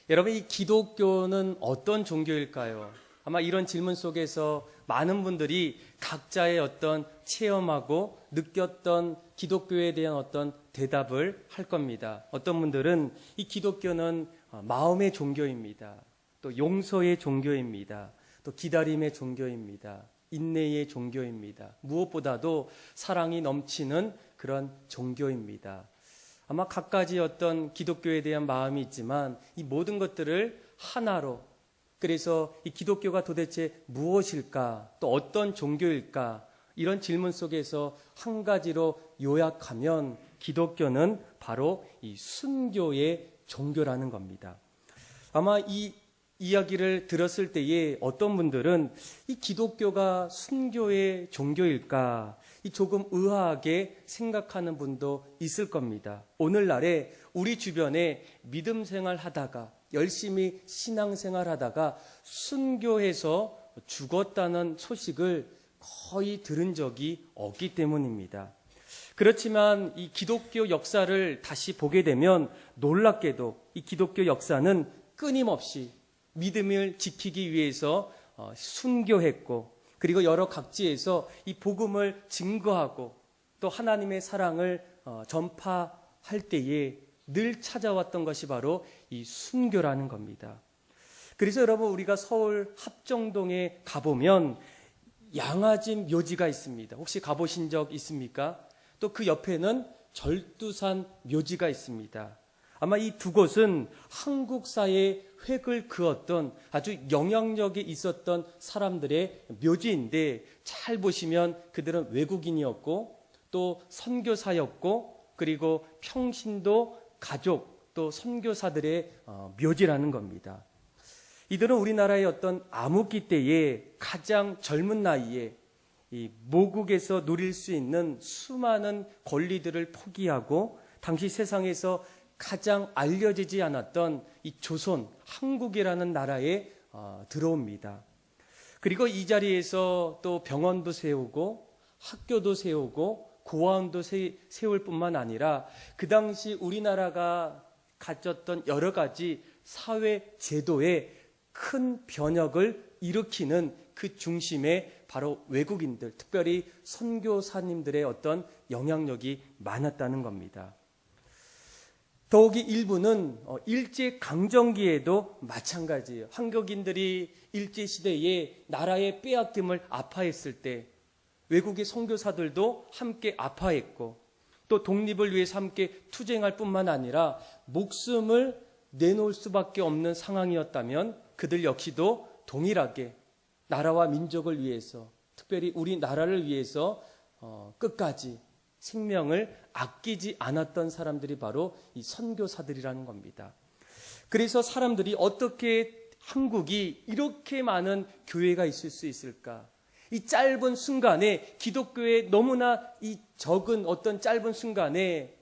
여러분, 이 기독교는 어떤 종교일까요? 아마 이런 질문 속에서 많은 분들이 각자의 어떤 체험하고 느꼈던 기독교에 대한 어떤 대답을 할 겁니다. 어떤 분들은 이 기독교는 마음의 종교입니다. 또 용서의 종교입니다. 또 기다림의 종교입니다. 인내의 종교입니다. 무엇보다도 사랑이 넘치는 그런 종교입니다. 아마 각가지 어떤 기독교에 대한 마음이 있지만 이 모든 것들을 하나로, 그래서 이 기독교가 도대체 무엇일까, 또 어떤 종교일까, 이런 질문 속에서 한 가지로 요약하면 기독교는 바로 이 순교의 종교라는 겁니다. 아마 이 이야기를 들었을 때에 어떤 분들은 이 기독교가 순교의 종교일까, 이 조금 의아하게 생각하는 분도 있을 겁니다. 오늘날에 우리 주변에 믿음 생활 하다가, 열심히 신앙생활 하다가 순교해서 죽었다는 소식을 거의 들은 적이 없기 때문입니다. 그렇지만 이 기독교 역사를 다시 보게 되면 놀랍게도 이 기독교 역사는 끊임없이 믿음을 지키기 위해서 순교했고, 그리고 여러 각지에서 이 복음을 증거하고 또 하나님의 사랑을 전파할 때에 늘 찾아왔던 것이 바로 이 순교라는 겁니다. 그래서 여러분, 우리가 서울 합정동에 가보면 양아진 묘지가 있습니다. 혹시 가보신 적 있습니까? 또 그 옆에는 절두산 묘지가 있습니다. 아마 이 두 곳은 한국사의 획을 그었던 아주 영향력이 있었던 사람들의 묘지인데, 잘 보시면 그들은 외국인이었고 또 선교사였고, 그리고 평신도 가족 또 선교사들의 묘지라는 겁니다. 이들은 우리나라의 어떤 암흑기 때에 가장 젊은 나이에 이 모국에서 누릴 수 있는 수많은 권리들을 포기하고 당시 세상에서 가장 알려지지 않았던 이 조선, 한국이라는 나라에 들어옵니다. 그리고 이 자리에서 또 병원도 세우고 학교도 세우고 고아원도 세울 뿐만 아니라 그 당시 우리나라가 가졌던 여러 가지 사회 제도에 큰 변혁을 일으키는 그 중심에 바로 외국인들, 특별히 선교사님들의 어떤 영향력이 많았다는 겁니다. 더욱이 일부는 일제강점기에도 마찬가지예요. 한국인들이 일제시대에 나라의 빼앗김을 아파했을 때 외국의 선교사들도 함께 아파했고, 또 독립을 위해서 함께 투쟁할 뿐만 아니라 목숨을 내놓을 수밖에 없는 상황이었다면 그들 역시도 동일하게 나라와 민족을 위해서, 특별히 우리나라를 위해서 끝까지 생명을 아끼지 않았던 사람들이 바로 이 선교사들이라는 겁니다. 그래서 사람들이 어떻게 한국이 이렇게 많은 교회가 있을 수 있을까? 이 짧은 순간에, 기독교의 너무나 이 적은 어떤 짧은 순간에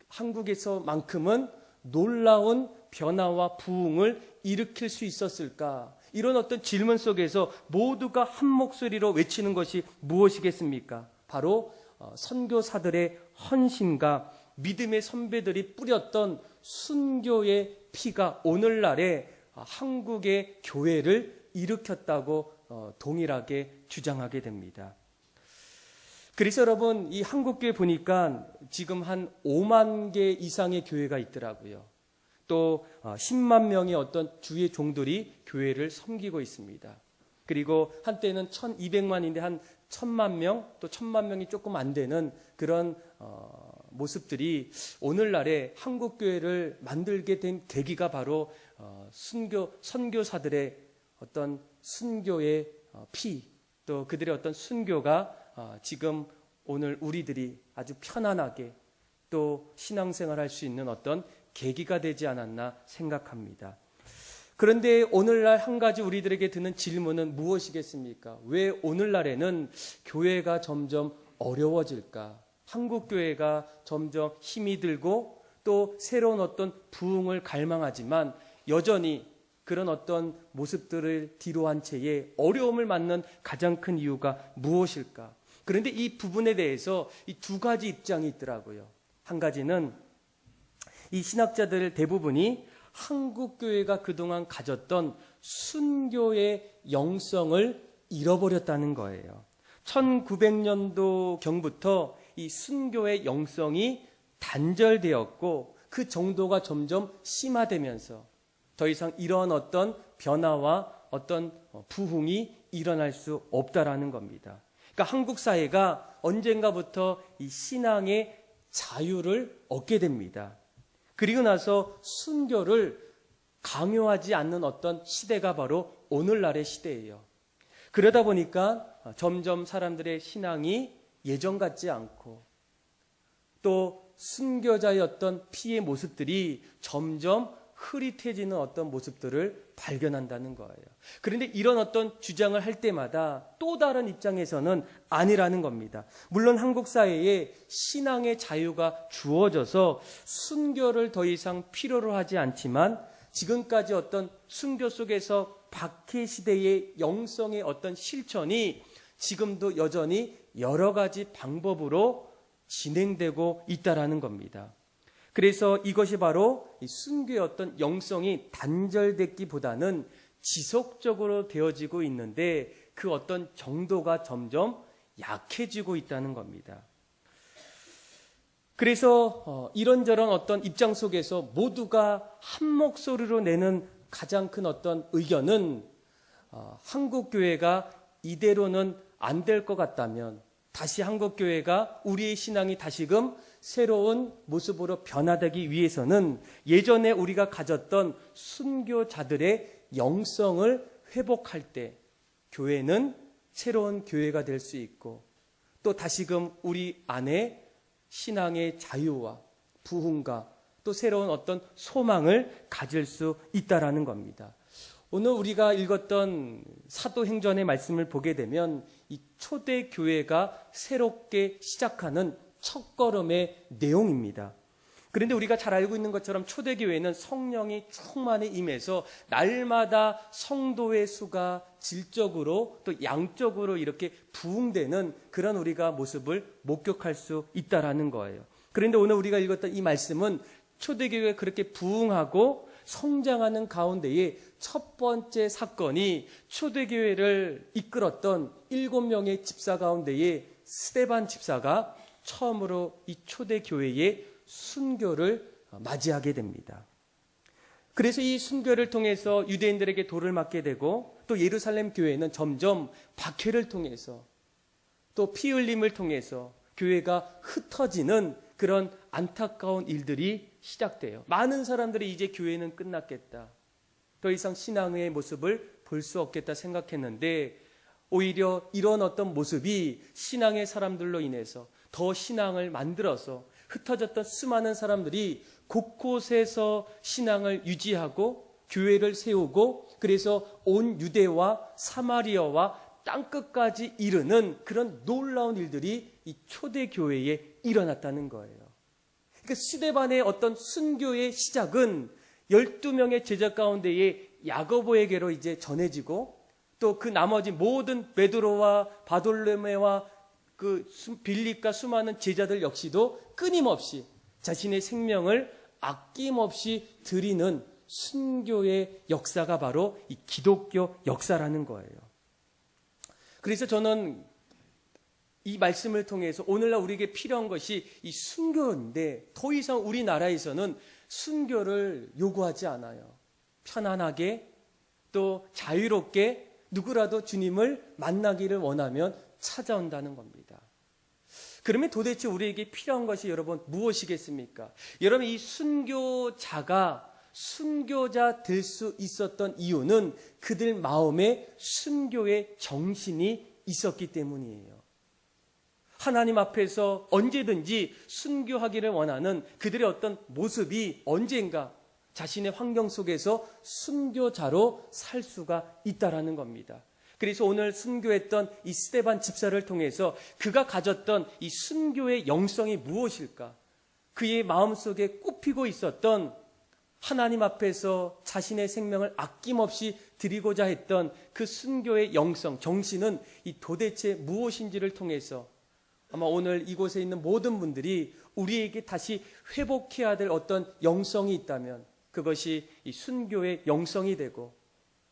한국에서만큼은 놀라운 변화와 부흥을 일으킬 수 있었을까? 이런 어떤 질문 속에서 모두가 한 목소리로 외치는 것이 무엇이겠습니까? 바로 선교사들의 헌신과 믿음의 선배들이 뿌렸던 순교의 피가 오늘날의 한국의 교회를 일으켰다고 동일하게 주장하게 됩니다. 그래서 여러분, 이 한국교회 보니까 지금 한 5만 개 이상의 교회가 있더라고요. 또 10만 명의 어떤 주의 종들이 교회를 섬기고 있습니다. 그리고 한때는 1200만인데 한 1000만 명, 또 1000만 명이 조금 안 되는 그런 모습들이 오늘날에 한국교회를 만들게 된 계기가 바로 선교사들의 어떤 순교의 피, 또 그들의 어떤 순교가 지금 오늘 우리들이 아주 편안하게 또 신앙생활 할 수 있는 어떤 계기가 되지 않았나 생각합니다. 그런데 오늘날 한 가지 우리들에게 드는 질문은 무엇이겠습니까? 왜 오늘날에는 교회가 점점 어려워질까? 한국교회가 점점 힘이 들고 또 새로운 어떤 부흥을 갈망하지만 여전히 그런 어떤 모습들을 뒤로한 채에 어려움을 맞는 가장 큰 이유가 무엇일까? 그런데 이 부분에 대해서 이 두 가지 입장이 있더라고요. 한 가지는 이 신학자들 대부분이 한국 교회가 그동안 가졌던 순교의 영성을 잃어버렸다는 거예요. 1900년도 경부터 이 순교의 영성이 단절되었고 그 정도가 점점 심화되면서 더 이상 이런 어떤 변화와 어떤 부흥이 일어날 수 없다라는 겁니다. 그러니까 한국 사회가 언젠가부터 이 신앙의 자유를 얻게 됩니다. 그리고 나서 순교를 강요하지 않는 어떤 시대가 바로 오늘날의 시대예요. 그러다 보니까 점점 사람들의 신앙이 예전 같지 않고 또 순교자의 어떤 피의 모습들이 점점 흐릿해지는 어떤 모습들을 발견한다는 거예요. 그런데 이런 어떤 주장을 할 때마다 또 다른 입장에서는 아니라는 겁니다. 물론 한국 사회에 신앙의 자유가 주어져서 순교를 더 이상 필요로 하지 않지만 지금까지 어떤 순교 속에서 박해 시대의 영성의 어떤 실천이 지금도 여전히 여러 가지 방법으로 진행되고 있다라는 겁니다. 그래서 이것이 바로 순교의 어떤 영성이 단절됐기보다는 지속적으로 되어지고 있는데 그 어떤 정도가 점점 약해지고 있다는 겁니다. 그래서 이런저런 어떤 입장 속에서 모두가 한 목소리로 내는 가장 큰 어떤 의견은 한국 교회가 이대로는 안 될 것 같다면 다시 한국 교회가 우리의 신앙이 다시금 새로운 모습으로 변화되기 위해서는 예전에 우리가 가졌던 순교자들의 영성을 회복할 때 교회는 새로운 교회가 될 수 있고 또 다시금 우리 안에 신앙의 자유와 부흥과 또 새로운 어떤 소망을 가질 수 있다라는 겁니다. 오늘 우리가 읽었던 사도행전의 말씀을 보게 되면 이 초대교회가 새롭게 시작하는 첫걸음의 내용입니다. 그런데 우리가 잘 알고 있는 것처럼 초대교회는 성령이 충만히 임해서 날마다 성도의 수가 질적으로 또 양적으로 이렇게 부흥되는 그런 우리가 모습을 목격할 수 있다라는 거예요. 그런데 오늘 우리가 읽었던 이 말씀은 초대교회가 그렇게 부흥하고 성장하는 가운데에 첫 번째 사건이 초대교회를 이끌었던 7명의 집사 가운데에 스데반 집사가 처음으로 이 초대교회의 순교를 맞이하게 됩니다. 그래서 이 순교를 통해서 유대인들에게 돌을 맞게 되고 또 예루살렘 교회는 점점 박해를 통해서 또 피 흘림을 통해서 교회가 흩어지는 그런 안타까운 일들이 시작돼요. 많은 사람들이 이제 교회는 끝났겠다. 더 이상 신앙의 모습을 볼 수 없겠다 생각했는데 오히려 이런 어떤 모습이 신앙의 사람들로 인해서 더 신앙을 만들어서 흩어졌던 수많은 사람들이 곳곳에서 신앙을 유지하고 교회를 세우고 그래서 온 유대와 사마리아와 땅끝까지 이르는 그런 놀라운 일들이 이 초대교회에 일어났다는 거예요. 그러니까 스데반의 어떤 순교의 시작은 12명의 제자 가운데에 야고보에게로 이제 전해지고 또 그 나머지 모든 베드로와 바돌로메와 그 빌립과 수많은 제자들 역시도 끊임없이 자신의 생명을 아낌없이 드리는 순교의 역사가 바로 이 기독교 역사라는 거예요. 그래서 저는 이 말씀을 통해서 오늘날 우리에게 필요한 것이 이 순교인데 더 이상 우리나라에서는 순교를 요구하지 않아요. 편안하게 또 자유롭게 누구라도 주님을 만나기를 원하면 찾아온다는 겁니다. 그러면 도대체 우리에게 필요한 것이 여러분 무엇이겠습니까? 여러분 이 순교자가 순교자 될 수 있었던 이유는 그들 마음에 순교의 정신이 있었기 때문이에요. 하나님 앞에서 언제든지 순교하기를 원하는 그들의 어떤 모습이 언젠가 자신의 환경 속에서 순교자로 살 수가 있다라는 겁니다. 그래서 오늘 순교했던 이 스데반 집사를 통해서 그가 가졌던 이 순교의 영성이 무엇일까? 그의 마음속에 꼽히고 있었던 하나님 앞에서 자신의 생명을 아낌없이 드리고자 했던 그 순교의 영성, 정신은 이 도대체 무엇인지를 통해서 아마 오늘 이곳에 있는 모든 분들이 우리에게 다시 회복해야 될 어떤 영성이 있다면 그것이 이 순교의 영성이 되고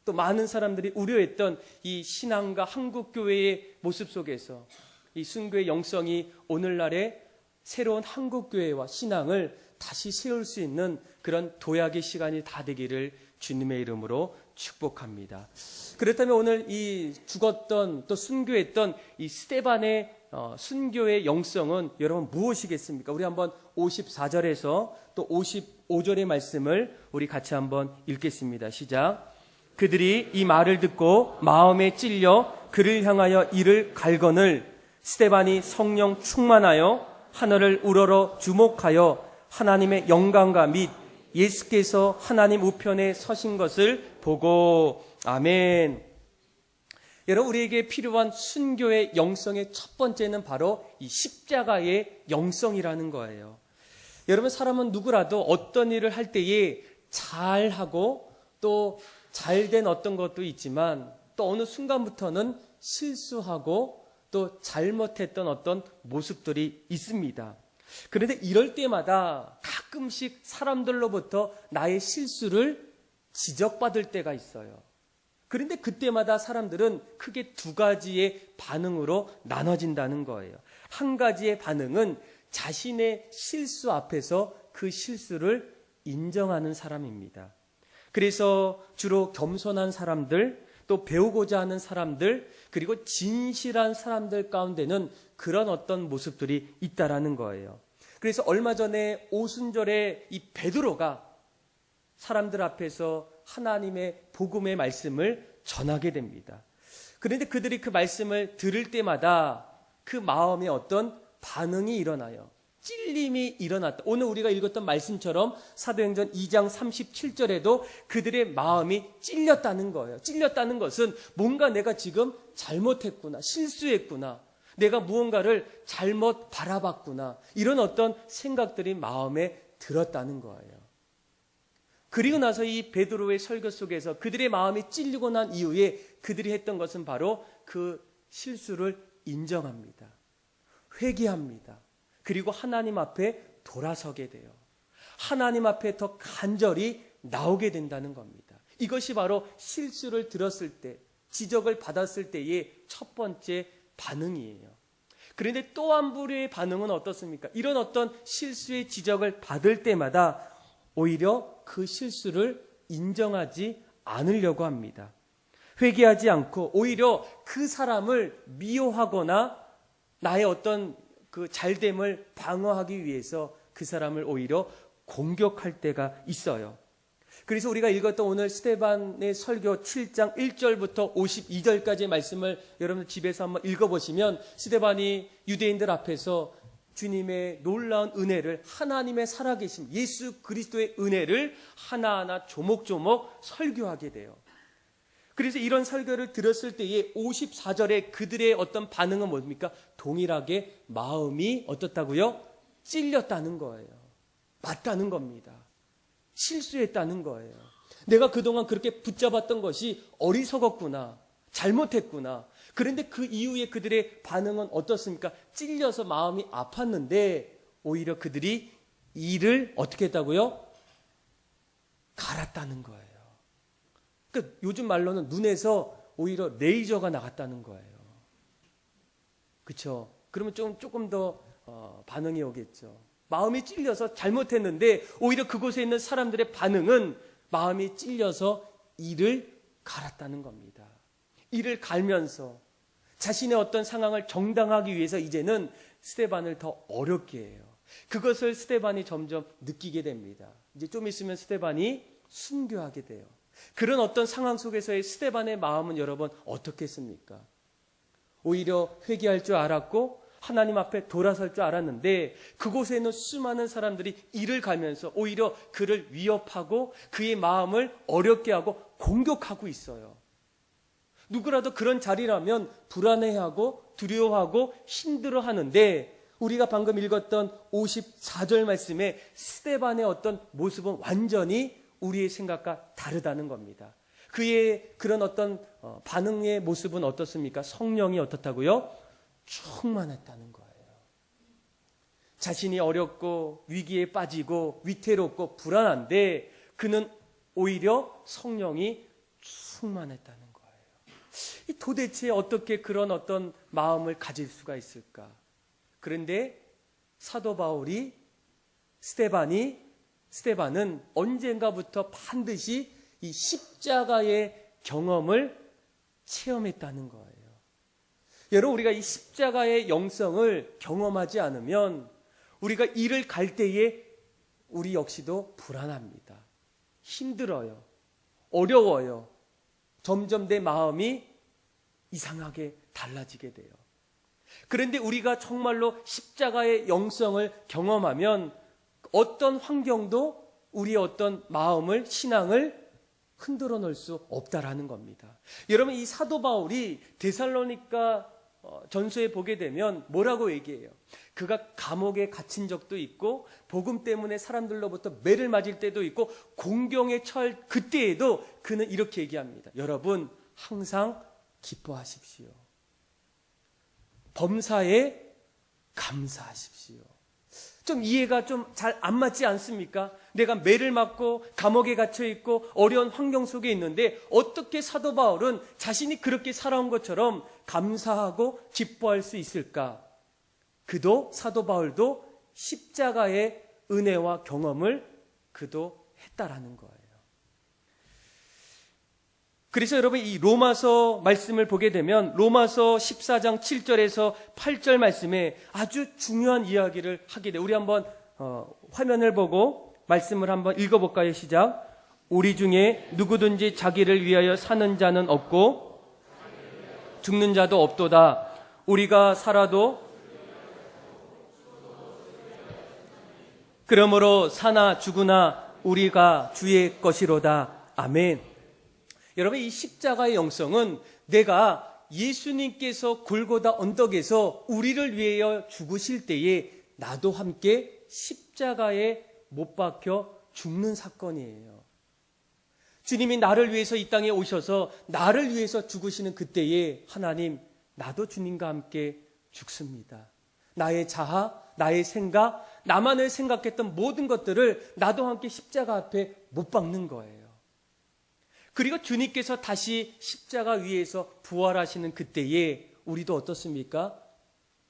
또 많은 사람들이 우려했던 이 신앙과 한국교회의 모습 속에서 이 순교의 영성이 오늘날의 새로운 한국교회와 신앙을 다시 세울 수 있는 그런 도약의 시간이 다 되기를 주님의 이름으로 축복합니다. 그렇다면 오늘 이 죽었던 또 순교했던 이 스데반의 순교의 영성은 여러분 무엇이겠습니까? 우리 한번 54절에서 또 55절의 말씀을 우리 같이 한번 읽겠습니다. 시작. 그들이 이 말을 듣고 마음에 찔려 그를 향하여 이를 갈거늘 스데반이 성령 충만하여 하늘을 우러러 주목하여 하나님의 영광과 및 예수께서 하나님 우편에 서신 것을 보고 아멘. 여러분, 우리에게 필요한 순교의 영성의 첫 번째는 바로 이 십자가의 영성이라는 거예요. 여러분, 사람은 누구라도 어떤 일을 할 때에 잘하고 또 잘된 어떤 것도 있지만 또 어느 순간부터는 실수하고 또 잘못했던 어떤 모습들이 있습니다. 그런데 이럴 때마다 가끔씩 사람들로부터 나의 실수를 지적받을 때가 있어요. 그런데 그때마다 사람들은 크게 두 가지의 반응으로 나눠진다는 거예요. 한 가지의 반응은 자신의 실수 앞에서 그 실수를 인정하는 사람입니다. 그래서 주로 겸손한 사람들, 또 배우고자 하는 사람들, 그리고 진실한 사람들 가운데는 그런 어떤 모습들이 있다라는 거예요. 그래서 얼마 전에 오순절에 이 베드로가 사람들 앞에서 하나님의 복음의 말씀을 전하게 됩니다. 그런데 그들이 그 말씀을 들을 때마다 그 마음에 어떤 반응이 일어나요. 찔림이 일어났다. 오늘 우리가 읽었던 말씀처럼 사도행전 2장 37절에도 그들의 마음이 찔렸다는 거예요. 찔렸다는 것은 뭔가 내가 지금 잘못했구나, 실수했구나, 내가 무언가를 잘못 바라봤구나, 이런 어떤 생각들이 마음에 들었다는 거예요. 그리고 나서 이 베드로의 설교 속에서 그들의 마음이 찔리고 난 이후에 그들이 했던 것은 바로 그 실수를 인정합니다. 회개합니다. 그리고 하나님 앞에 돌아서게 돼요. 하나님 앞에 더 간절히 나오게 된다는 겁니다. 이것이 바로 실수를 들었을 때, 지적을 받았을 때의 첫 번째 반응이에요. 그런데 또 한 부류의 반응은 어떻습니까? 이런 어떤 실수의 지적을 받을 때마다 오히려 그 실수를 인정하지 않으려고 합니다. 회개하지 않고 오히려 그 사람을 미워하거나 나의 어떤 그 잘됨을 방어하기 위해서 그 사람을 오히려 공격할 때가 있어요. 그래서 우리가 읽었던 오늘 스데반의 설교 7장 1절부터 52절까지의 말씀을 여러분 집에서 한번 읽어보시면 스데반이 유대인들 앞에서 주님의 놀라운 은혜를, 하나님의 살아계심, 예수 그리스도의 은혜를 하나하나 조목조목 설교하게 돼요. 그래서 이런 설교를 들었을 때에 54절에 그들의 어떤 반응은 뭡니까? 동일하게 마음이 어떻다고요? 찔렸다는 거예요. 맞다는 겁니다. 실수했다는 거예요. 내가 그동안 그렇게 붙잡았던 것이 어리석었구나, 잘못했구나. 그런데 그 이후에 그들의 반응은 어떻습니까? 찔려서 마음이 아팠는데 오히려 그들이 이를 어떻게 했다고요? 갈았다는 거예요. 그러니까 요즘 말로는 눈에서 오히려 레이저가 나갔다는 거예요. 그렇죠? 그러면 조금 더 반응이 오겠죠. 마음이 찔려서 잘못했는데 오히려 그곳에 있는 사람들의 반응은 마음이 찔려서 이를 갈았다는 겁니다. 이를 갈면서 자신의 어떤 상황을 정당하기 위해서 이제는 스데반을 더 어렵게 해요. 그것을 스데반이 점점 느끼게 됩니다. 이제 좀 있으면 스데반이 순교하게 돼요. 그런 어떤 상황 속에서의 스데반의 마음은 여러분 어떻겠습니까? 오히려 회개할 줄 알았고 하나님 앞에 돌아설 줄 알았는데 그곳에 있는 수많은 사람들이 이를 갈면서 오히려 그를 위협하고 그의 마음을 어렵게 하고 공격하고 있어요. 누구라도 그런 자리라면 불안해하고 두려워하고 힘들어하는데 우리가 방금 읽었던 54절 말씀에 스데반의 어떤 모습은 완전히 우리의 생각과 다르다는 겁니다. 그의 그런 어떤 반응의 모습은 어떻습니까? 성령이 어떻다고요? 충만했다는 거예요. 자신이 어렵고 위기에 빠지고 위태롭고 불안한데 그는 오히려 성령이 충만했다는 거예요. 도대체 어떻게 그런 어떤 마음을 가질 수가 있을까? 그런데 사도 바울이 스데반은 언젠가부터 반드시 이 십자가의 경험을 체험했다는 거예요. 여러분, 우리가 이 십자가의 영성을 경험하지 않으면 우리가 일을 갈 때에 우리 역시도 불안합니다. 힘들어요. 어려워요. 점점 내 마음이 이상하게 달라지게 돼요. 그런데 우리가 정말로 십자가의 영성을 경험하면 어떤 환경도 우리의 어떤 마음을, 신앙을 흔들어 놓을 수 없다라는 겁니다. 여러분, 이 사도 바울이 데살로니가 전서에 보게 되면 뭐라고 얘기해요? 그가 감옥에 갇힌 적도 있고 복음 때문에 사람들로부터 매를 맞을 때도 있고 공경에 처할 그때에도 그는 이렇게 얘기합니다. 여러분, 항상 기뻐하십시오. 범사에 감사하십시오. 좀 이해가 좀 잘 안 맞지 않습니까? 내가 매를 맞고 감옥에 갇혀 있고 어려운 환경 속에 있는데 어떻게 사도 바울은 자신이 그렇게 살아온 것처럼 감사하고 기뻐할 수 있을까? 그도 사도 바울도 십자가의 은혜와 경험을 그도 했다라는 거예요. 그래서 여러분, 이 로마서 말씀을 보게 되면 로마서 14장 7절에서 8절 말씀에 아주 중요한 이야기를 하게 돼요. 우리 한번 화면을 보고 말씀을 한번 읽어볼까요? 시작. 우리 중에 누구든지 자기를 위하여 사는 자는 없고 죽는 자도 없도다. 우리가 살아도 그러므로 사나 죽으나 우리가 주의 것이로다. 아멘. 여러분, 이 십자가의 영성은 내가 예수님께서 골고다 언덕에서 우리를 위하여 죽으실 때에 나도 함께 십자가에 못 박혀 죽는 사건이에요. 주님이 나를 위해서 이 땅에 오셔서 나를 위해서 죽으시는 그때에 하나님, 나도 주님과 함께 죽습니다. 나의 자아, 나의 생각, 나만을 생각했던 모든 것들을 나도 함께 십자가 앞에 못 박는 거예요. 그리고 주님께서 다시 십자가 위에서 부활하시는 그때에 우리도 어떻습니까?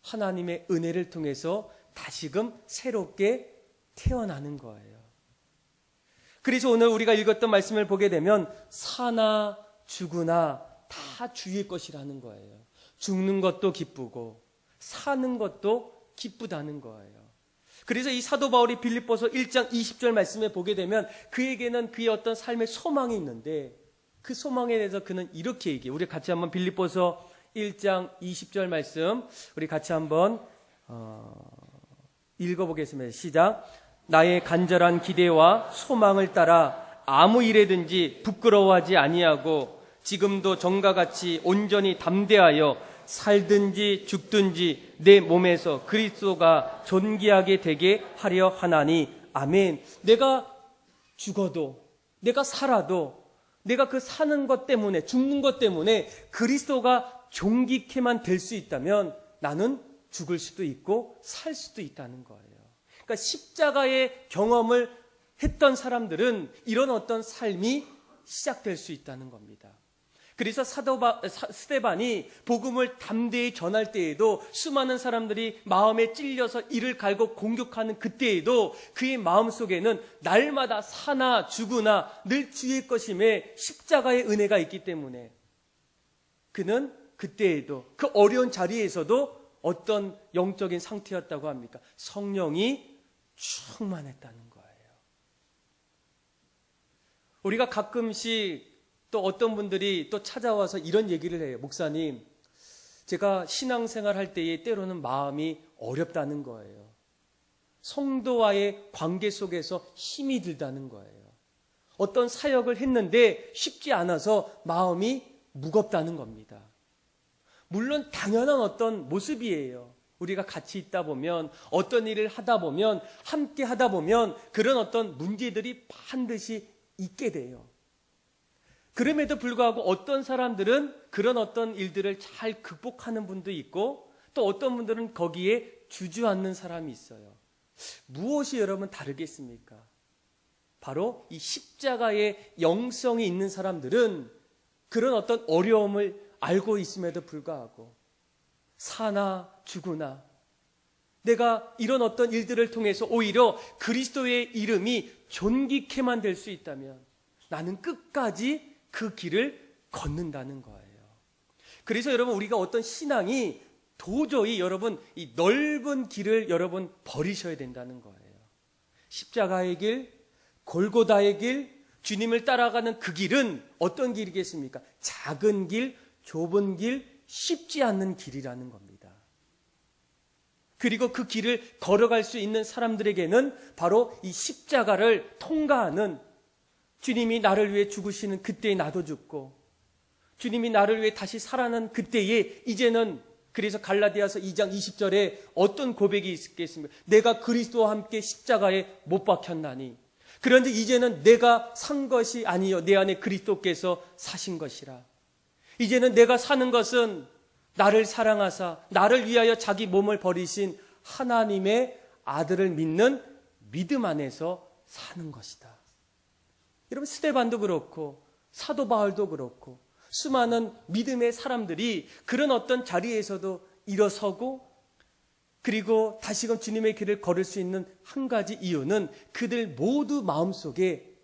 하나님의 은혜를 통해서 다시금 새롭게 태어나는 거예요. 그래서 오늘 우리가 읽었던 말씀을 보게 되면 사나 죽으나 다 주의 것이라는 거예요. 죽는 것도 기쁘고 사는 것도 기쁘다는 거예요. 그래서 이 사도 바울이 빌립보서 1장 20절 말씀에 보게 되면 그에게는 그의 어떤 삶의 소망이 있는데 그 소망에 대해서 그는 이렇게 얘기해요. 우리 같이 한번 빌립보서 1장 20절 말씀 우리 같이 한번 읽어보겠습니다. 시작. 나의 간절한 기대와 소망을 따라 아무 일에든지 부끄러워하지 아니하고 지금도 전과 같이 온전히 담대하여 살든지 죽든지 내 몸에서 그리스도가 존귀하게 되게 하려 하나니. 아멘. 내가 죽어도, 내가 살아도, 내가 그 사는 것 때문에, 죽는 것 때문에 그리스도가 존귀케만 될 수 있다면 나는 죽을 수도 있고 살 수도 있다는 거예요. 그러니까 십자가의 경험을 했던 사람들은 이런 어떤 삶이 시작될 수 있다는 겁니다. 그래서 스데반이 복음을 담대히 전할 때에도 수많은 사람들이 마음에 찔려서 이를 갈고 공격하는 그때에도 그의 마음속에는 날마다 사나 죽으나 늘 주의 것임에 십자가의 은혜가 있기 때문에 그는 그때에도 그 어려운 자리에서도 어떤 영적인 상태였다고 합니까? 성령이 충만했다는 거예요. 우리가 가끔씩 또 어떤 분들이 또 찾아와서 이런 얘기를 해요. 목사님, 제가 신앙생활 할 때에 때로는 마음이 어렵다는 거예요. 성도와의 관계 속에서 힘이 들다는 거예요. 어떤 사역을 했는데 쉽지 않아서 마음이 무겁다는 겁니다. 물론 당연한 어떤 모습이에요. 우리가 같이 있다 보면, 어떤 일을 하다 보면, 함께 하다 보면 그런 어떤 문제들이 반드시 있게 돼요. 그럼에도 불구하고 어떤 사람들은 그런 어떤 일들을 잘 극복하는 분도 있고 또 어떤 분들은 거기에 주저앉는 사람이 있어요. 무엇이 여러분 다르겠습니까? 바로 이 십자가의 영성이 있는 사람들은 그런 어떤 어려움을 알고 있음에도 불구하고 사나 죽으나 내가 이런 어떤 일들을 통해서 오히려 그리스도의 이름이 존귀케만 될 수 있다면 나는 끝까지 그 길을 걷는다는 거예요. 그래서 여러분, 우리가 어떤 신앙이 도저히 여러분 이 넓은 길을 여러분 버리셔야 된다는 거예요. 십자가의 길, 골고다의 길, 주님을 따라가는 그 길은 어떤 길이겠습니까? 작은 길, 좁은 길, 쉽지 않는 길이라는 겁니다. 그리고 그 길을 걸어갈 수 있는 사람들에게는 바로 이 십자가를 통과하는, 주님이 나를 위해 죽으시는 그때에 나도 죽고 주님이 나를 위해 다시 살아난 그때에 이제는, 그래서 갈라디아서 2장 20절에 어떤 고백이 있겠습니까? 내가 그리스도와 함께 십자가에 못 박혔나니 그런데 이제는 내가 산 것이 아니요 내 안에 그리스도께서 사신 것이라. 이제는 내가 사는 것은 나를 사랑하사 나를 위하여 자기 몸을 버리신 하나님의 아들을 믿는 믿음 안에서 사는 것이다. 여러분, 스데반도 그렇고 사도 바울도 그렇고 수많은 믿음의 사람들이 그런 어떤 자리에서도 일어서고, 그리고 다시금 주님의 길을 걸을 수 있는 한 가지 이유는 그들 모두 마음속에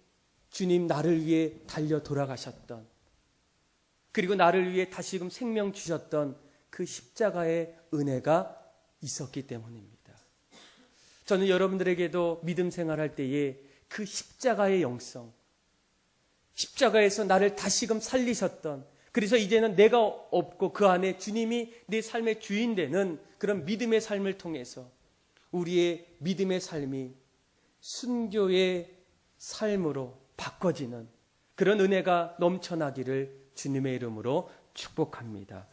주님 나를 위해 달려 돌아가셨던, 그리고 나를 위해 다시금 생명 주셨던 그 십자가의 은혜가 있었기 때문입니다. 저는 여러분들에게도 믿음 생활할 때에 그 십자가의 영성, 십자가에서 나를 다시금 살리셨던, 그래서 이제는 내가 없고 그 안에 주님이 내 삶의 주인 되는 그런 믿음의 삶을 통해서 우리의 믿음의 삶이 순교의 삶으로 바꿔지는 그런 은혜가 넘쳐나기를 주님의 이름으로 축복합니다.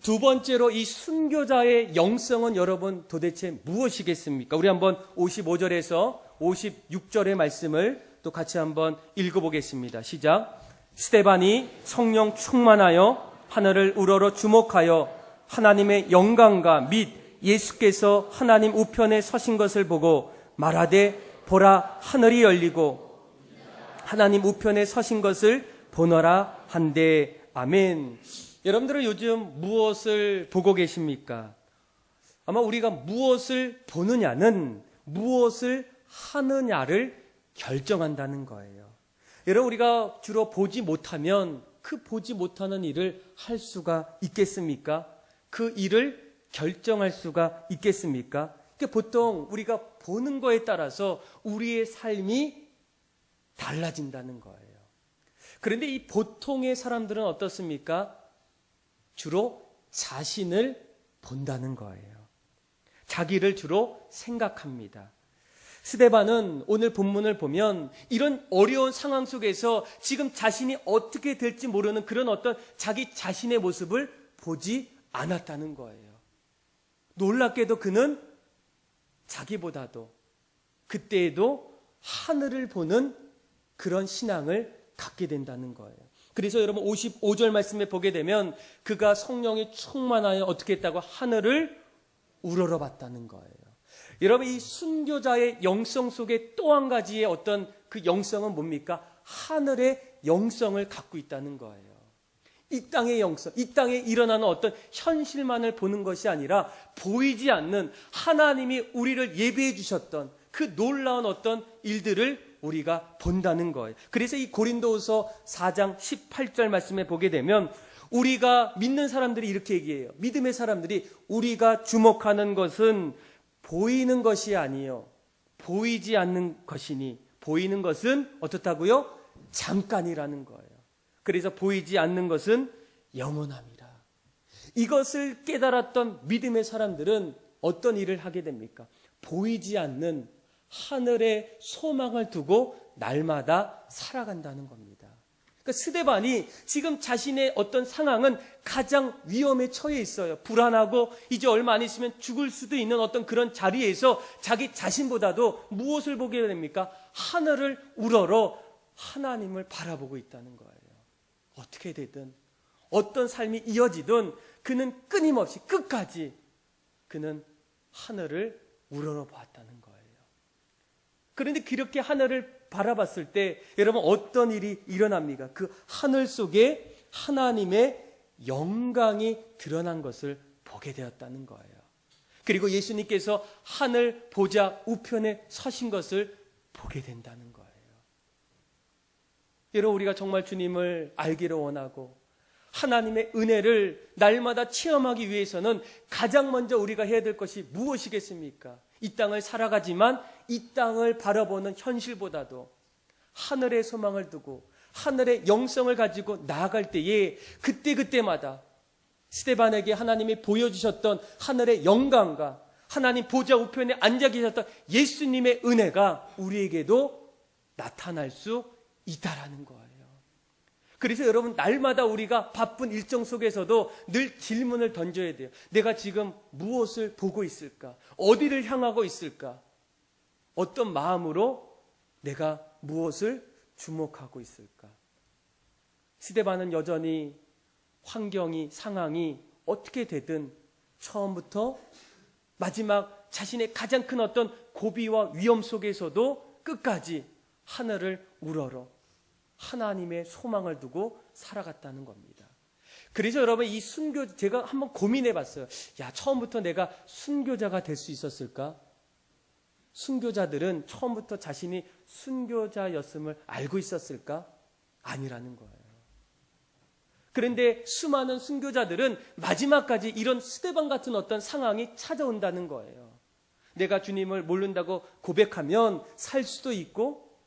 두 번째로, 이 순교자의 영성은 여러분 도대체 무엇이겠습니까? 우리 한번 55절에서 56절의 말씀을 또 같이 한번 읽어보겠습니다. 시작. 스데반이 성령 충만하여 하늘을 우러러 주목하여 하나님의 영광과 및 예수께서 하나님 우편에 서신 것을 보고 말하되 보라 하늘이 열리고 하나님 우편에 서신 것을 보너라 한데. 아멘. 여러분들은 요즘 무엇을 보고 계십니까? 아마 우리가 무엇을 보느냐는 무엇을 하느냐를 결정한다는 거예요. 여러분, 우리가 주로 보지 못하면 그 보지 못하는 일을 할 수가 있겠습니까? 그 일을 결정할 수가 있겠습니까? 그러니까 보통 우리가 보는 거에 따라서 우리의 삶이 달라진다는 거예요. 그런데 이 보통의 사람들은 어떻습니까? 주로 자신을 본다는 거예요. 자기를 주로 생각합니다. 스데반은 오늘 본문을 보면 이런 어려운 상황 속에서 지금 자신이 어떻게 될지 모르는 그런 어떤 자기 자신의 모습을 보지 않았다는 거예요. 놀랍게도 그는 자기보다도 그때에도 하늘을 보는 그런 신앙을 갖게 된다는 거예요. 그래서 여러분 55절 말씀에 보게 되면 그가 성령이 충만하여 어떻게 했다고? 하늘을 우러러봤다는 거예요. 여러분, 이 순교자의 영성 속에 또 한 가지의 어떤 그 영성은 뭡니까? 하늘의 영성을 갖고 있다는 거예요. 이 땅의 영성, 이 땅에 일어나는 어떤 현실만을 보는 것이 아니라 보이지 않는 하나님이 우리를 예비해 주셨던 그 놀라운 어떤 일들을 우리가 본다는 거예요. 그래서 이 고린도후서 4장 18절 말씀에 보게 되면 우리가 믿는 사람들이 이렇게 얘기해요. 믿음의 사람들이 우리가 주목하는 것은 보이는 것이 아니요 보이지 않는 것이니 보이는 것은 어떻다고요? 잠깐이라는 거예요. 그래서 보이지 않는 것은 영원함이라. 이것을 깨달았던 믿음의 사람들은 어떤 일을 하게 됩니까? 보이지 않는 하늘의 소망을 두고 날마다 살아간다는 겁니다. 그러니까 스데반이 지금 자신의 어떤 상황은 가장 위험에 처해 있어요. 불안하고 이제 얼마 안 있으면 죽을 수도 있는 어떤 그런 자리에서 자기 자신보다도 무엇을 보게 됩니까? 하늘을 우러러 하나님을 바라보고 있다는 거예요. 어떻게 되든 어떤 삶이 이어지든 그는 끊임없이 끝까지 그는 하늘을 우러러 보았다는 거예요. 그런데 그렇게 하늘을 바라봤을 때 여러분 어떤 일이 일어납니까? 그 하늘 속에 하나님의 영광이 드러난 것을 보게 되었다는 거예요. 그리고 예수님께서 하늘 보좌 우편에 서신 것을 보게 된다는 거예요. 여러분, 우리가 정말 주님을 알기를 원하고 하나님의 은혜를 날마다 체험하기 위해서는 가장 먼저 우리가 해야 될 것이 무엇이겠습니까? 이 땅을 살아가지만 이 땅을 바라보는 현실보다도 하늘의 소망을 두고 하늘의 영성을 가지고 나아갈 때에 그때마다 스데반에게 하나님이 보여주셨던 하늘의 영광과 하나님 보좌 우편에 앉아 계셨던 예수님의 은혜가 우리에게도 나타날 수 있다라는 거예요. 그래서 여러분, 날마다 우리가 바쁜 일정 속에서도 늘 질문을 던져야 돼요. 내가 지금 무엇을 보고 있을까? 어디를 향하고 있을까? 어떤 마음으로 내가 무엇을 주목하고 있을까? 스데반은 여전히 환경이, 상황이 어떻게 되든 처음부터 마지막 자신의 가장 큰 어떤 고비와 위험 속에서도 끝까지 하늘을 우러러 하나님의 소망을 두고 살아갔다는 겁니다. 그래서 여러분, 이 순교, 제가 한번 고민해 봤어요. 처음부터 내가 순교자가 될 수 있었을까? 순교자들은 처음부터 자신이 순교자였음을 알고 있었을까? 아니라는 거예요. 그런데 수많은 순교자들은 마지막까지 이런 스데반 같은 어떤 상황이 찾아온다는 거예요. 내가 주님을 모른다고 고백하면 살 수도 있고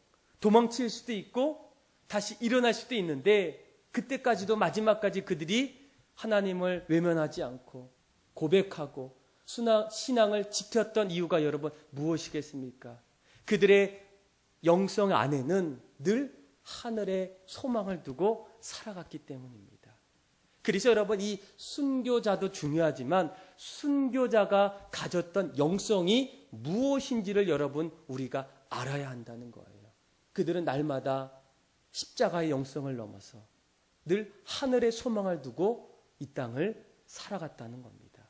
도망칠 수도 있고 다시 일어날 수도 있는데, 그때까지도 마지막까지 그들이 하나님을 외면하지 않고 고백하고 신앙을 지켰던 이유가 여러분 무엇이겠습니까? 그들의 영성 안에는 늘 하늘의 소망을 두고 살아갔기 때문입니다. 그래서 여러분, 이 순교자도 중요하지만 순교자가 가졌던 영성이 무엇인지를 여러분 우리가 알아야 한다는 거예요. 그들은 날마다 십자가의 영성을 넘어서 늘 하늘의 소망을 두고 이 땅을 살아갔다는 겁니다.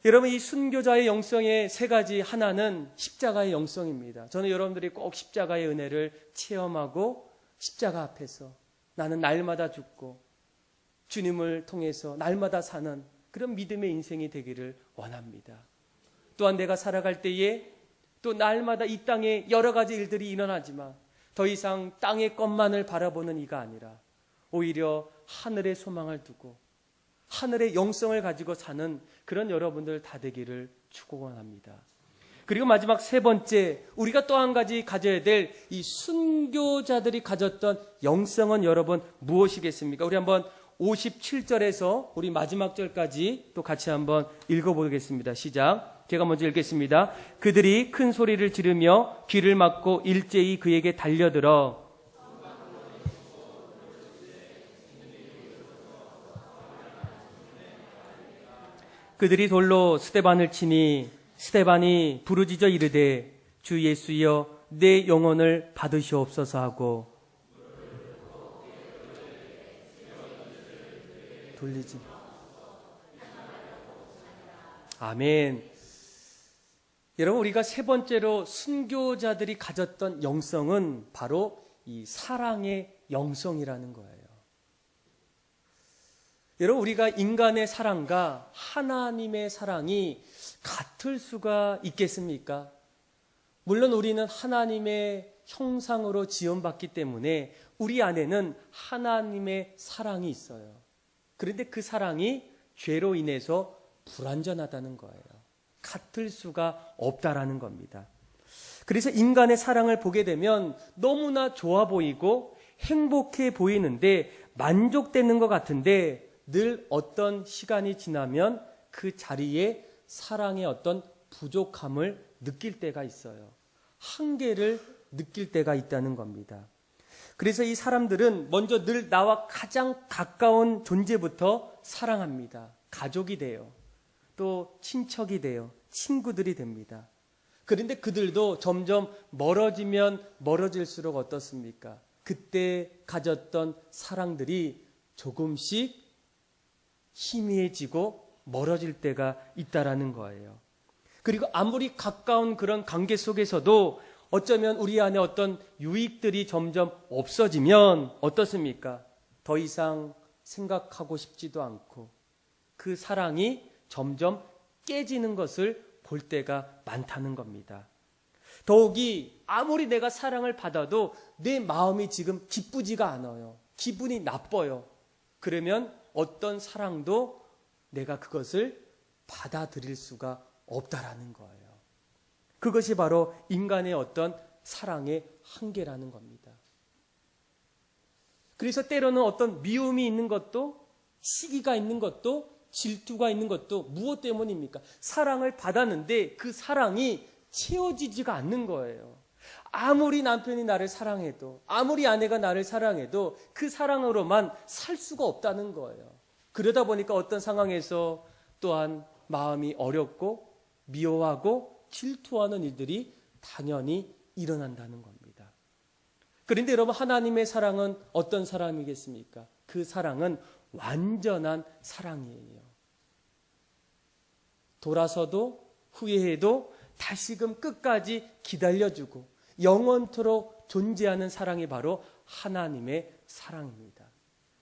여러분, 이 순교자의 영성의 세 가지, 하나는 십자가의 영성입니다. 저는 여러분들이 꼭 십자가의 은혜를 체험하고 십자가 앞에서 나는 날마다 죽고 주님을 통해서 날마다 사는 그런 믿음의 인생이 되기를 원합니다. 또한 내가 살아갈 때에 또 날마다 이 땅에 여러 가지 일들이 일어나지만 더 이상 땅의 것만을 바라보는 이가 아니라 오히려 하늘의 소망을 두고 하늘의 영성을 가지고 사는 그런 여러분들 다 되기를 축원합니다. 그리고 마지막 세 번째, 우리가 또 한 가지 가져야 될 이 순교자들이 가졌던 영성은 여러분 무엇이겠습니까? 우리 한번 57절에서 우리 마지막 절까지 또 같이 한번 읽어보겠습니다. 시작. 제가 먼저 읽겠습니다. 그들이 큰 소리를 지르며 귀를 막고 일제히 그에게 달려들어 그들이 돌로 스데반을 치니 스데반이 부르짖어 이르되 주 예수여 내 영혼을 받으시옵소서 하고 돌리지. 아멘. 여러분, 우리가 세 번째로 순교자들이 가졌던 영성은 바로 이 사랑의 영성이라는 거예요. 여러분, 우리가 인간의 사랑과 하나님의 사랑이 같을 수가 있겠습니까? 물론 우리는 하나님의 형상으로 지음받기 때문에 우리 안에는 하나님의 사랑이 있어요. 그런데 그 사랑이 죄로 인해서 불완전하다는 거예요. 같을 수가 없다라는 겁니다. 그래서 인간의 사랑을 보게 되면 너무나 좋아 보이고 행복해 보이는데 만족되는 것 같은데 늘 어떤 시간이 지나면 그 자리에 사랑의 어떤 부족함을 느낄 때가 있어요. 한계를 느낄 때가 있다는 겁니다. 그래서 이 사람들은 먼저 늘 나와 가장 가까운 존재부터 사랑합니다. 가족이 돼요. 또 친척이 돼요. 친구들이 됩니다. 그런데 그들도 점점 멀어지면 멀어질수록 어떻습니까? 그때 가졌던 사랑들이 조금씩 희미해지고 멀어질 때가 있다라는 거예요. 그리고 아무리 가까운 그런 관계 속에서도 어쩌면 우리 안에 어떤 유익들이 점점 없어지면 어떻습니까? 더 이상 생각하고 싶지도 않고 그 사랑이 점점 깨지는 것을 볼 때가 많다는 겁니다. 더욱이 아무리 내가 사랑을 받아도 내 마음이 지금 기쁘지가 않아요. 기분이 나빠요. 그러면 어떤 사랑도 내가 그것을 받아들일 수가 없다라는 거예요. 그것이 바로 인간의 어떤 사랑의 한계라는 겁니다. 그래서 때로는 어떤 미움이 있는 것도, 시기가 있는 것도, 질투가 있는 것도 무엇 때문입니까? 사랑을 받았는데 그 사랑이 채워지지가 않는 거예요. 아무리 남편이 나를 사랑해도, 아무리 아내가 나를 사랑해도 그 사랑으로만 살 수가 없다는 거예요. 그러다 보니까 어떤 상황에서 또한 마음이 어렵고 미워하고 질투하는 일들이 당연히 일어난다는 겁니다. 그런데 여러분, 하나님의 사랑은 어떤 사랑이겠습니까? 그 사랑은 완전한 사랑이에요. 돌아서도 후회해도 다시금 끝까지 기다려주고 영원토록 존재하는 사랑이 바로 하나님의 사랑입니다.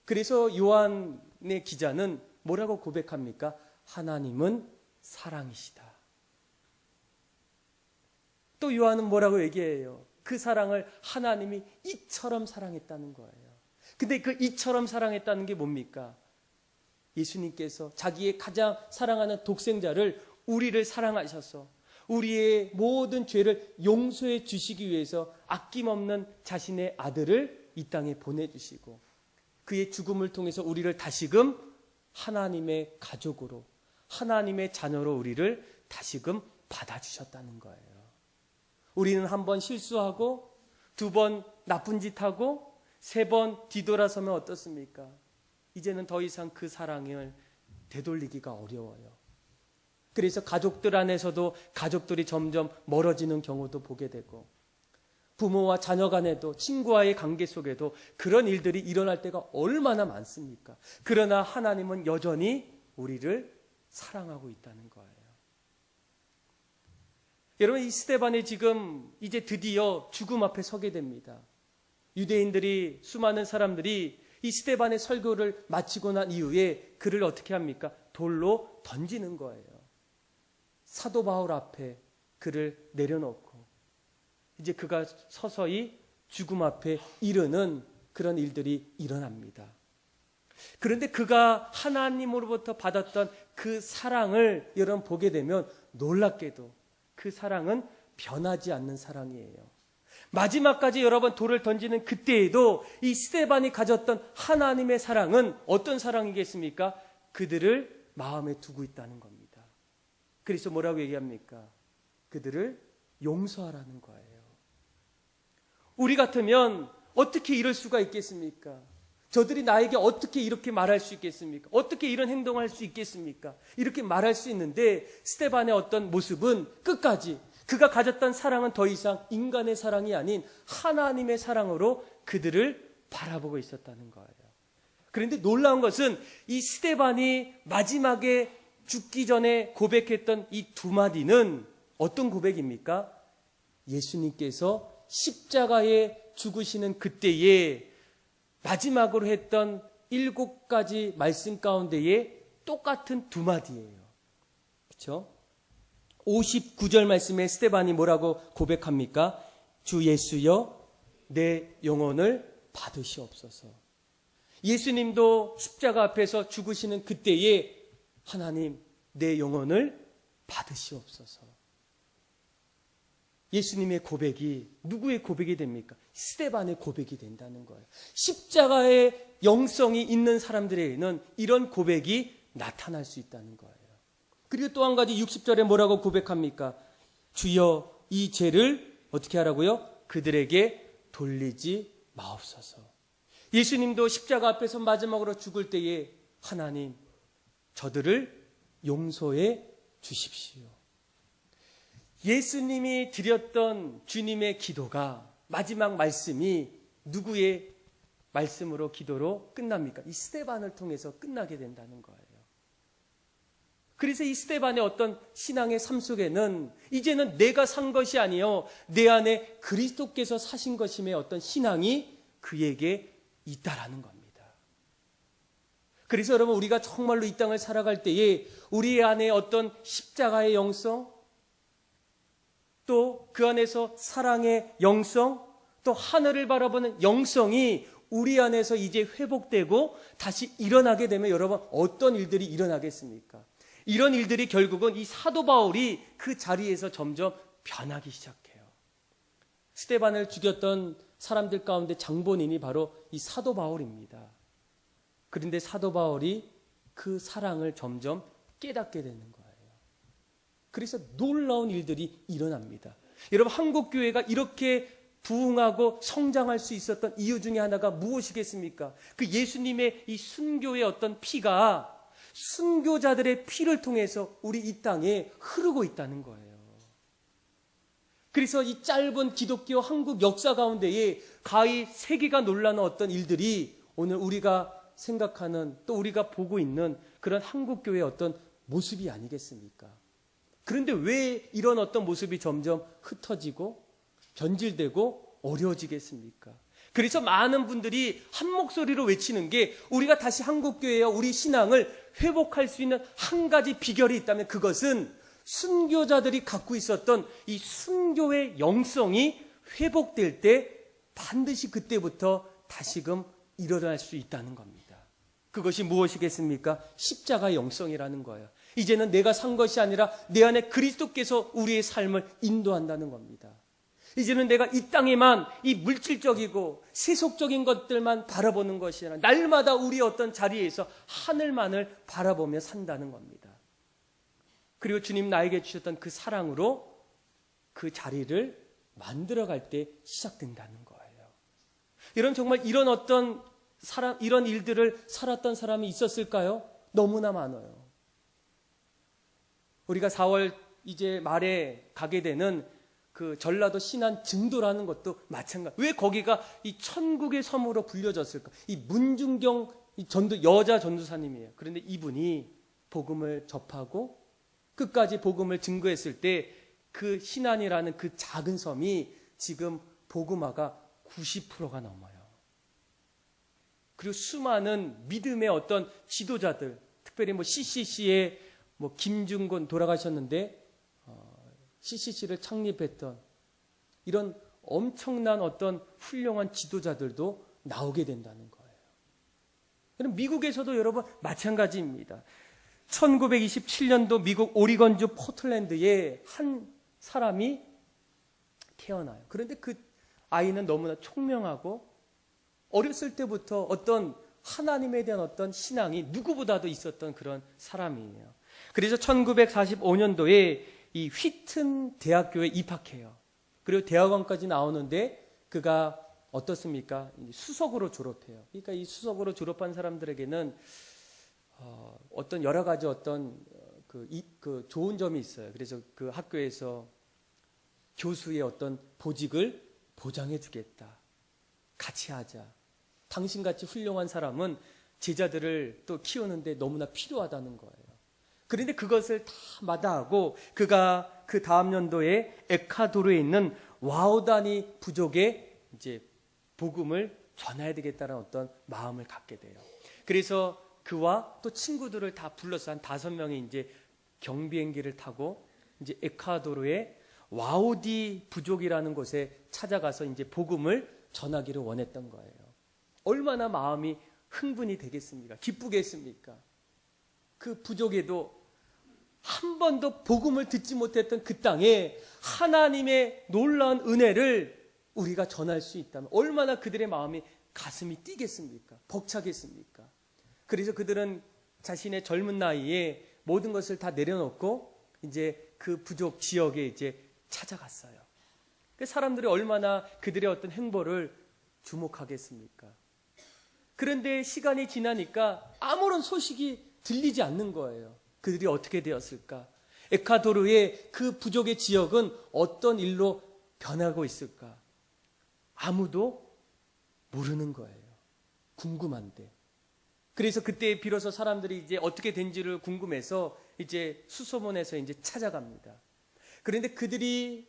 그래서 요한의 기자는 뭐라고 고백합니까? 하나님은 사랑이시다. 또 요한은 뭐라고 얘기해요? 그 사랑을 하나님이 이처럼 사랑했다는 거예요. 근데 그 이처럼 사랑했다는 게 뭡니까? 예수님께서 자기의 가장 사랑하는 독생자를, 우리를 사랑하셔서 우리의 모든 죄를 용서해 주시기 위해서 아낌없는 자신의 아들을 이 땅에 보내주시고 그의 죽음을 통해서 우리를 다시금 하나님의 가족으로, 하나님의 자녀로 우리를 다시금 받아주셨다는 거예요. 우리는 한 번 실수하고, 두 번 나쁜 짓 하고, 세 번 뒤돌아서면 어떻습니까? 이제는 더 이상 그 사랑을 되돌리기가 어려워요. 그래서 가족들 안에서도 가족들이 점점 멀어지는 경우도 보게 되고, 부모와 자녀 간에도, 친구와의 관계 속에도 그런 일들이 일어날 때가 얼마나 많습니까? 그러나 하나님은 여전히 우리를 사랑하고 있다는 거예요. 여러분, 이 스데반이 지금 이제 드디어 죽음 앞에 서게 됩니다. 유대인들이, 수많은 사람들이 이 스데반의 설교를 마치고 난 이후에 그를 어떻게 합니까? 돌로 던지는 거예요. 사도 바울 앞에 그를 내려놓고 이제 그가 서서히 죽음 앞에 이르는 그런 일들이 일어납니다. 그런데 그가 하나님으로부터 받았던 그 사랑을 여러분 보게 되면 놀랍게도 그 사랑은 변하지 않는 사랑이에요. 마지막까지 여러분 돌을 던지는 그때에도 이 스데반이 가졌던 하나님의 사랑은 어떤 사랑이겠습니까? 그들을 마음에 두고 있다는 겁니다. 그래서 뭐라고 얘기합니까? 그들을 용서하라는 거예요. 우리 같으면 어떻게 이럴 수가 있겠습니까? 저들이 나에게 어떻게 이렇게 말할 수 있겠습니까? 어떻게 이런 행동할 수 있겠습니까? 이렇게 말할 수 있는데 스데반의 어떤 모습은 끝까지 그가 가졌던 사랑은 더 이상 인간의 사랑이 아닌 하나님의 사랑으로 그들을 바라보고 있었다는 거예요. 그런데 놀라운 것은 이 스데반이 마지막에 죽기 전에 고백했던 이 두 마디는 어떤 고백입니까? 예수님께서 십자가에 죽으시는 그때에 마지막으로 했던 7가지 말씀 가운데에 똑같은 두 마디예요. 그렇죠? 59절 말씀에 스데반이 뭐라고 고백합니까? 주 예수여, 내 영혼을 받으시옵소서. 예수님도 십자가 앞에서 죽으시는 그때에 하나님, 내 영혼을 받으시옵소서. 예수님의 고백이 누구의 고백이 됩니까? 스데반의 고백이 된다는 거예요. 십자가의 영성이 있는 사람들에게는 이런 고백이 나타날 수 있다는 거예요. 그리고 또 한 가지 60절에 뭐라고 고백합니까? 주여, 이 죄를 어떻게 하라고요? 그들에게 돌리지 마옵소서. 예수님도 십자가 앞에서 마지막으로 죽을 때에 하나님, 저들을 용서해 주십시오. 예수님이 드렸던 주님의 기도가 마지막 말씀이 누구의 말씀으로 기도로 끝납니까? 이 스데반을 통해서 끝나게 된다는 거예요. 그래서 이 스데반의 어떤 신앙의 삶 속에는 이제는 내가 산 것이 아니요 내 안에 그리스도께서 사신 것임의 어떤 신앙이 그에게 있다라는 겁니다. 그래서 여러분, 우리가 정말로 이 땅을 살아갈 때에 우리 안에 어떤 십자가의 영성, 또 그 안에서 사랑의 영성, 또 하늘을 바라보는 영성이 우리 안에서 이제 회복되고 다시 일어나게 되면 여러분, 어떤 일들이 일어나겠습니까? 이런 일들이 결국은 이 사도 바울이 그 자리에서 점점 변하기 시작해요. 스데반을 죽였던 사람들 가운데 장본인이 바로 이 사도 바울입니다. 그런데 사도 바울이 그 사랑을 점점 깨닫게 되는 거예요. 그래서 놀라운 일들이 일어납니다. 여러분, 한국 교회가 이렇게 부흥하고 성장할 수 있었던 이유 중에 하나가 무엇이겠습니까? 그 예수님의 이 순교의 어떤 피가 순교자들의 피를 통해서 우리 이 땅에 흐르고 있다는 거예요. 그래서 이 짧은 기독교 한국 역사 가운데에 가히 세계가 놀라는 어떤 일들이 오늘 우리가 생각하는, 또 우리가 보고 있는 그런 한국 교회의 어떤 모습이 아니겠습니까? 그런데 왜 이런 어떤 모습이 점점 흩어지고 변질되고 어려워지겠습니까? 그래서 많은 분들이 한 목소리로 외치는 게, 우리가 다시 한국교회와 우리 신앙을 회복할 수 있는 한 가지 비결이 있다면 그것은 순교자들이 갖고 있었던 이 순교의 영성이 회복될 때 반드시 그때부터 다시금 일어날 수 있다는 겁니다. 그것이 무엇이겠습니까? 십자가의 영성이라는 거예요. 이제는 내가 산 것이 아니라 내 안에 그리스도께서 우리의 삶을 인도한다는 겁니다. 이제는 내가 이 땅에만 이 물질적이고 세속적인 것들만 바라보는 것이 아니라 날마다 우리 어떤 자리에서 하늘만을 바라보며 산다는 겁니다. 그리고 주님 나에게 주셨던 그 사랑으로 그 자리를 만들어갈 때 시작된다는 거예요. 여러분, 정말 이런 어떤 이런 일들을 살았던 사람이 있었을까요? 너무나 많아요. 우리가 4월 이제 말에 가게 되는 그 전라도 신안 증도라는 것도 마찬가지. 왜 거기가 이 천국의 섬으로 불려졌을까? 이 문중경 여자 전도사님이에요. 그런데 이분이 복음을 접하고 끝까지 복음을 증거했을 때 그 신안이라는 그 작은 섬이 지금 복음화가 90%가 넘어요. 그리고 수많은 믿음의 어떤 지도자들, 특별히 CCC의 김중곤 돌아가셨는데 CCC를 창립했던 이런 엄청난 어떤 훌륭한 지도자들도 나오게 된다는 거예요. 그럼 미국에서도 여러분 마찬가지입니다. 1927년도 미국 오리건주 포틀랜드에 한 사람이 태어나요. 그런데 그 아이는 너무나 총명하고 어렸을 때부터 어떤 하나님에 대한 어떤 신앙이 누구보다도 있었던 그런 사람이에요. 그래서 1945년도에 이 휘튼 대학교에 입학해요. 그리고 대학원까지 나오는데 그가 어떻습니까? 수석으로 졸업해요. 그러니까 이 수석으로 졸업한 사람들에게는 어떤 여러 가지 어떤 그 좋은 점이 있어요. 그래서 그 학교에서 교수의 어떤 보직을 보장해 주겠다. 같이 하자. 당신같이 훌륭한 사람은 제자들을 또 키우는데 너무나 필요하다는 거예요. 그런데 그것을 다 마다하고 그가 그 다음 연도에 에콰도르에 있는 와우다니 부족에 이제 복음을 전해야 되겠다는 어떤 마음을 갖게 돼요. 그래서 그와 또 친구들을 다 불러서 한 5명이 이제 경비행기를 타고 이제 에콰도르의 와우디 부족이라는 곳에 찾아가서 이제 복음을 전하기를 원했던 거예요. 얼마나 마음이 흥분이 되겠습니까? 기쁘겠습니까? 그 부족에도 한 번도 복음을 듣지 못했던 그 땅에 하나님의 놀라운 은혜를 우리가 전할 수 있다면 얼마나 그들의 마음이 가슴이 뛰겠습니까? 벅차겠습니까? 그래서 그들은 자신의 젊은 나이에 모든 것을 다 내려놓고 이제 그 부족 지역에 이제 찾아갔어요. 그 사람들이 얼마나 그들의 어떤 행보를 주목하겠습니까? 그런데 시간이 지나니까 아무런 소식이 들리지 않는 거예요. 그들이 어떻게 되었을까? 에콰도르의 그 부족의 지역은 어떤 일로 변하고 있을까? 아무도 모르는 거예요. 궁금한데. 그래서 그때 비로소 사람들이 이제 어떻게 된지를 궁금해서 이제 수소문에서 이제 찾아갑니다. 그런데 그들이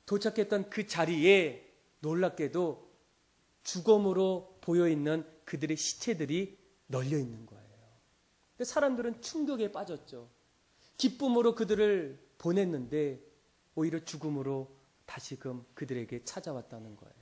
도착했던 그 자리에 놀랍게도 죽음으로 보여있는 그들의 시체들이 널려 있는 거예요. 사람들은 충격에 빠졌죠. 기쁨으로 그들을 보냈는데 오히려 죽음으로 다시금 그들에게 찾아왔다는 거예요.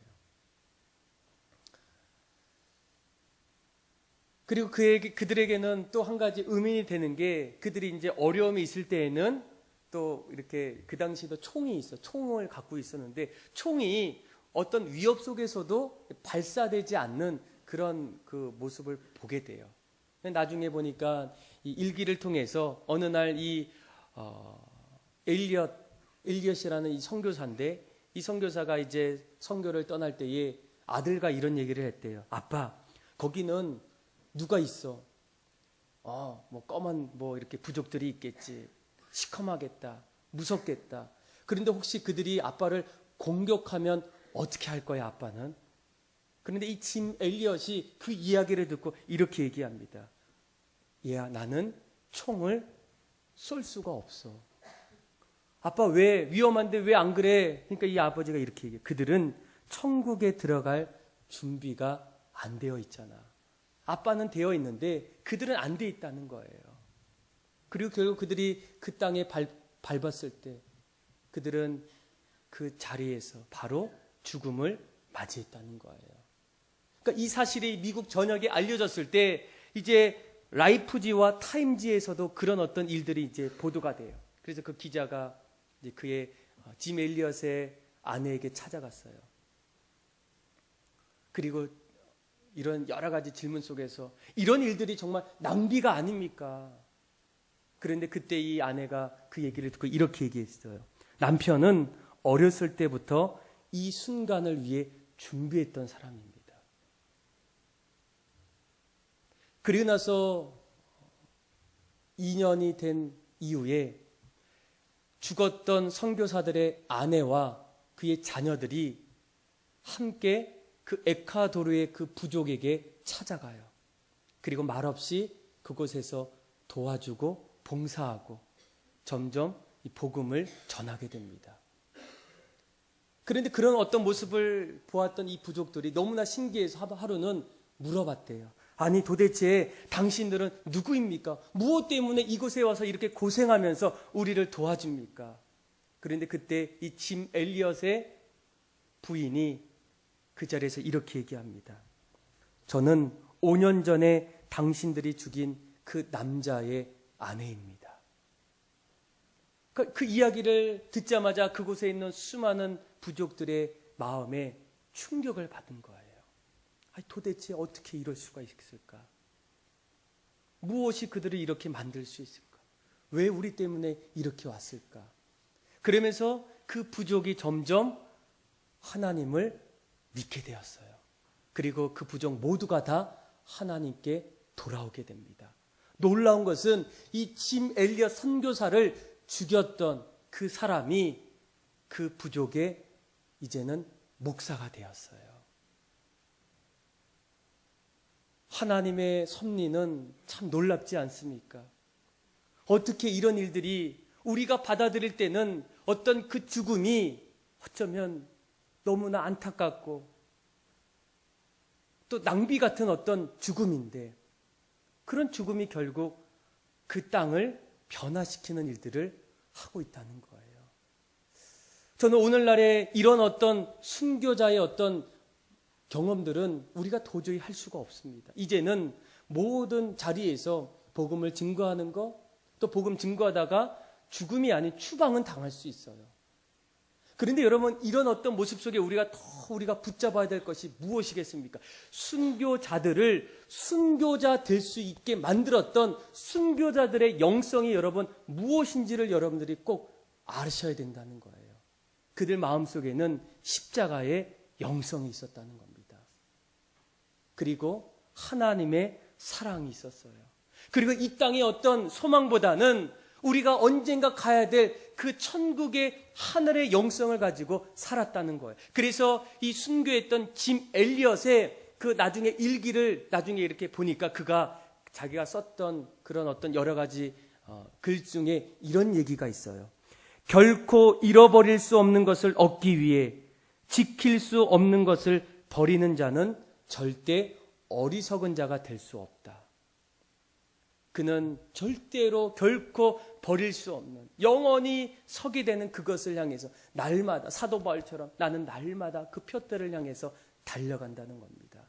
그리고 그들에게는 또 한 가지 의미이 되는 게, 그들이 이제 어려움이 있을 때에는 또 이렇게 그 당시에도 총이 있어, 총을 갖고 있었는데 총이 어떤 위협 속에서도 발사되지 않는 그런 그 모습을 보게 돼요. 나중에 보니까 이 일기를 통해서 어느 날 이 엘리엇이라는 이 선교사인데, 이 선교사가 이제 선교를 떠날 때에 아들과 이런 얘기를 했대요. 아빠, 거기는 누가 있어? 뭐 검은 뭐 이렇게 부족들이 있겠지. 시커하겠다. 무섭겠다. 그런데 혹시 그들이 아빠를 공격하면 어떻게 할 거야, 아빠는? 그런데 이 짐 엘리엇이 그 이야기를 듣고 이렇게 얘기합니다. 얘야, 나는 총을 쏠 수가 없어. 아빠, 왜? 위험한데 왜 안 그래? 그러니까 이 아버지가 이렇게 얘기해요. 그들은 천국에 들어갈 준비가 안 되어 있잖아. 아빠는 되어 있는데 그들은 안 돼 있다는 거예요. 그리고 결국 그들이 그 땅에 밟았을 때 그들은 그 자리에서 바로 죽음을 맞이했다는 거예요. 그러니까 이 사실이 미국 전역에 알려졌을 때 이제 라이프지와 타임지에서도 그런 어떤 일들이 이제 보도가 돼요. 그래서 그 기자가 이제 그의 짐 엘리엇의 아내에게 찾아갔어요. 그리고 이런 여러 가지 질문 속에서 이런 일들이 정말 낭비가 아닙니까? 그런데 그때 이 아내가 그 얘기를 듣고 이렇게 얘기했어요. 남편은 어렸을 때부터 이 순간을 위해 준비했던 사람입니다. 그리고 나서 2년이 된 이후에 죽었던 선교사들의 아내와 그의 자녀들이 함께 그 에콰도르의 그 부족에게 찾아가요. 그리고 말없이 그곳에서 도와주고 봉사하고 점점 이 복음을 전하게 됩니다. 그런데 그런 어떤 모습을 보았던 이 부족들이 너무나 신기해서 하루는 물어봤대요. 아니, 도대체 당신들은 누구입니까? 무엇 때문에 이곳에 와서 이렇게 고생하면서 우리를 도와줍니까? 그런데 그때 이 짐 엘리엇의 부인이 그 자리에서 이렇게 얘기합니다. 저는 5년 전에 당신들이 죽인 그 남자의 아내입니다. 그 이야기를 듣자마자 그곳에 있는 수많은 부족들의 마음에 충격을 받은 거예요. 아니, 도대체 어떻게 이럴 수가 있을까? 무엇이 그들을 이렇게 만들 수 있을까? 왜 우리 때문에 이렇게 왔을까? 그러면서 그 부족이 점점 하나님을 믿게 되었어요. 그리고 그 부족 모두가 다 하나님께 돌아오게 됩니다. 놀라운 것은 이 짐 엘리엇 선교사를 죽였던 그 사람이 그 부족의 이제는 목사가 되었어요. 하나님의 섭리는 참 놀랍지 않습니까? 어떻게 이런 일들이 우리가 받아들일 때는 어떤 그 죽음이 어쩌면 너무나 안타깝고 또 낭비 같은 어떤 죽음인데, 그런 죽음이 결국 그 땅을 변화시키는 일들을 하고 있다는 거예요. 저는 오늘날에 이런 어떤 순교자의 어떤 경험들은 우리가 도저히 할 수가 없습니다. 이제는 모든 자리에서 복음을 증거하는 것, 또 복음 증거하다가 죽음이 아닌 추방은 당할 수 있어요. 그런데 여러분, 이런 어떤 모습 속에 우리가 붙잡아야 될 것이 무엇이겠습니까? 순교자들을 순교자 될 수 있게 만들었던 순교자들의 영성이 여러분 무엇인지를 여러분들이 꼭 아셔야 된다는 거예요. 그들 마음속에는 십자가의 영성이 있었다는 겁니다. 그리고 하나님의 사랑이 있었어요. 그리고 이 땅의 어떤 소망보다는 우리가 언젠가 가야 될 그 천국의 하늘의 영성을 가지고 살았다는 거예요. 그래서 이 순교했던 짐 엘리엇의 그 나중에 일기를 나중에 이렇게 보니까 그가 자기가 썼던 그런 어떤 여러 가지 글 중에 이런 얘기가 있어요. 결코 잃어버릴 수 없는 것을 얻기 위해 지킬 수 없는 것을 버리는 자는 절대 어리석은 자가 될 수 없다. 그는 절대로 결코 버릴 수 없는 영원히 서게 되는 그것을 향해서 날마다 사도 바울처럼 나는 날마다 그 표대를 향해서 달려간다는 겁니다.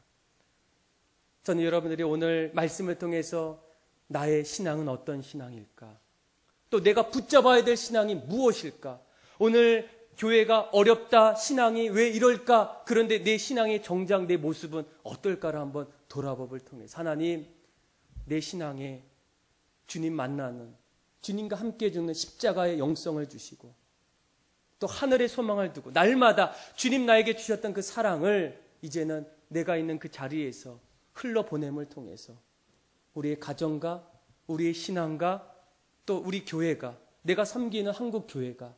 저는 여러분들이 오늘 말씀을 통해서 나의 신앙은 어떤 신앙일까? 또 내가 붙잡아야 될 신앙이 무엇일까? 오늘 교회가 어렵다, 신앙이 왜 이럴까? 그런데 내 신앙의 정작 내 모습은 어떨까를 한번 돌아보을 통해서 하나님, 내 신앙에 주님 만나는, 주님과 함께 죽는 십자가의 영성을 주시고 또 하늘의 소망을 두고 날마다 주님 나에게 주셨던 그 사랑을 이제는 내가 있는 그 자리에서 흘러보냄을 통해서 우리의 가정과 우리의 신앙과 또 우리 교회가, 내가 섬기는 한국 교회가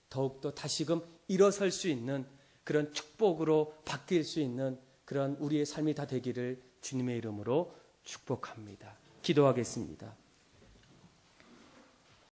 더욱더 다시금 일어설 수 있는 그런 축복으로 바뀔 수 있는 그런 우리의 삶이 다 되기를 주님의 이름으로 축복합니다. 기도하겠습니다.